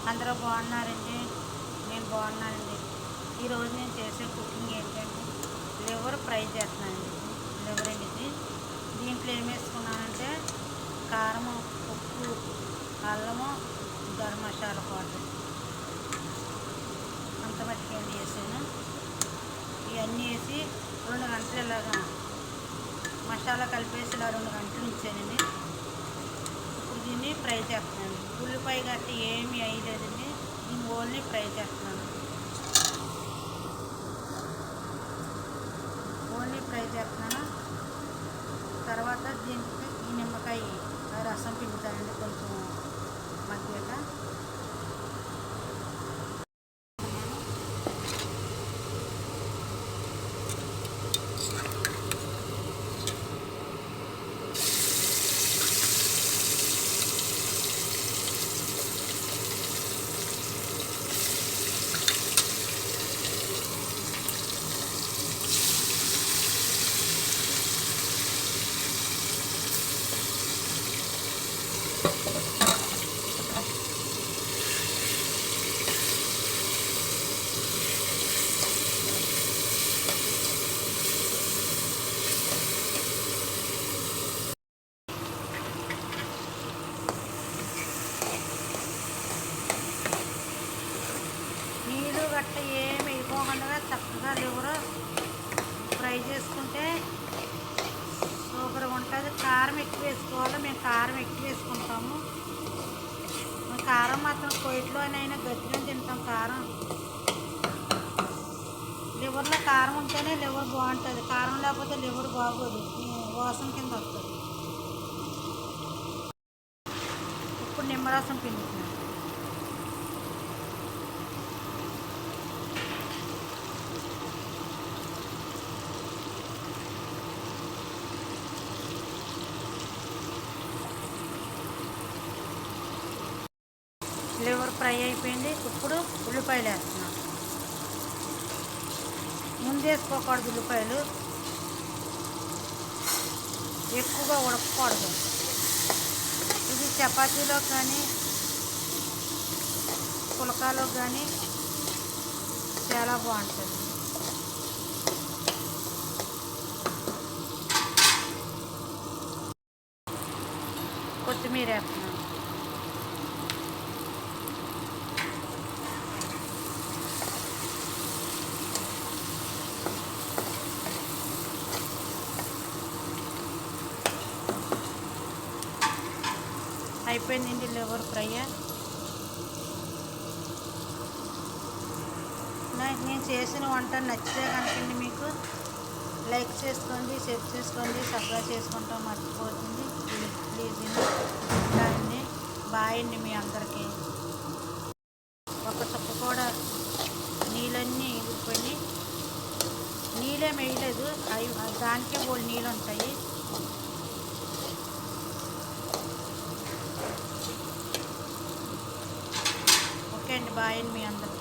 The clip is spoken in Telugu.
అందరూ బాగున్నారండి. నేను బాగున్నానండి. ఈరోజు నేను చేసే కుకింగ్ ఏంటంటే లివర్ ఫ్రై చేస్తున్నానండి. లివర్ అండి ఇది. దీంట్లో ఏం వేసుకున్నానంటే కారము, ఉప్పు, అల్లము, గరం మసాలా పౌడర్ అంత మట్టికండి వేసాను. ఇవన్నీ వేసి 2 గంటలు ఇలాగా మసాలా కలిపేసి ఇలా 2 గంటలు ఉంచానండి. ఇప్పుడు దీన్ని ఫ్రై చేస్తున్నాను. ఉల్లిపాయ గట్టి ఏమీ వేయలేదండి. దీన్ని ఓన్లీ ఫ్రై చేస్తున్నాను. తర్వాత దీనికి ఈ నిమ్మకాయ రసం పిండుతానండి కొంచెం మగ్గాక. నీళ్ళు గట్ట ఏమి వేయకోకుండా చక్కగా లివర్ ఫ్రై చేసుకుంటే సూపర్గా ఉంటుంది. కారం ఎక్కువ వేసుకోవాలి. మేము కారం ఎక్కువ వేసుకుంటాము. కారం మాత్రం కొయ్యట్లోనైనా గట్టిగా తింటాం. కారం లివర్లో కారం ఉంటేనే లివర్ బాగుంటుంది. కారం లేకపోతే లివర్ బాగోదు, వాసన కింద వస్తుంది. ఇప్పుడు నిమ్మరసం పిండుతున్నాను. లివర్ ఫ్రై అయిపోయింది. ఇప్పుడు ఉల్లిపాయలు వేస్తున్నాను. ముందు వేసుకోకూడదు. ఉల్లిపాయలు ఎక్కువగా ఉడకకూడదు. ఇది చపాతీలో కానీ పులకాలో కానీ చాలా బాగుంటుంది. కొత్తిమీర వేస్తున్నాను. అయిపోయిందండి లివర్ ఫ్రై. నేను చేసిన వంట నచ్చితే కనుకండి మీకు లైక్ చేసుకోండి, షేర్ చేసుకోండి, సబ్స్క్రైబ్ చేసుకుంటాం మర్చిపోతుంది. ప్లీజ్ అండి. బాయ్ అండి మీ అందరికీ. ఒక చుక్క కూడా నీళ్ళన్నీ ఎగిరిపోయి నీళ్ళేం వేయలేదు. అవి దానికే 3 నీళ్ళు ఉంటాయి. ఓకే అండి. బాయ్ అండి మీ అందరికీ.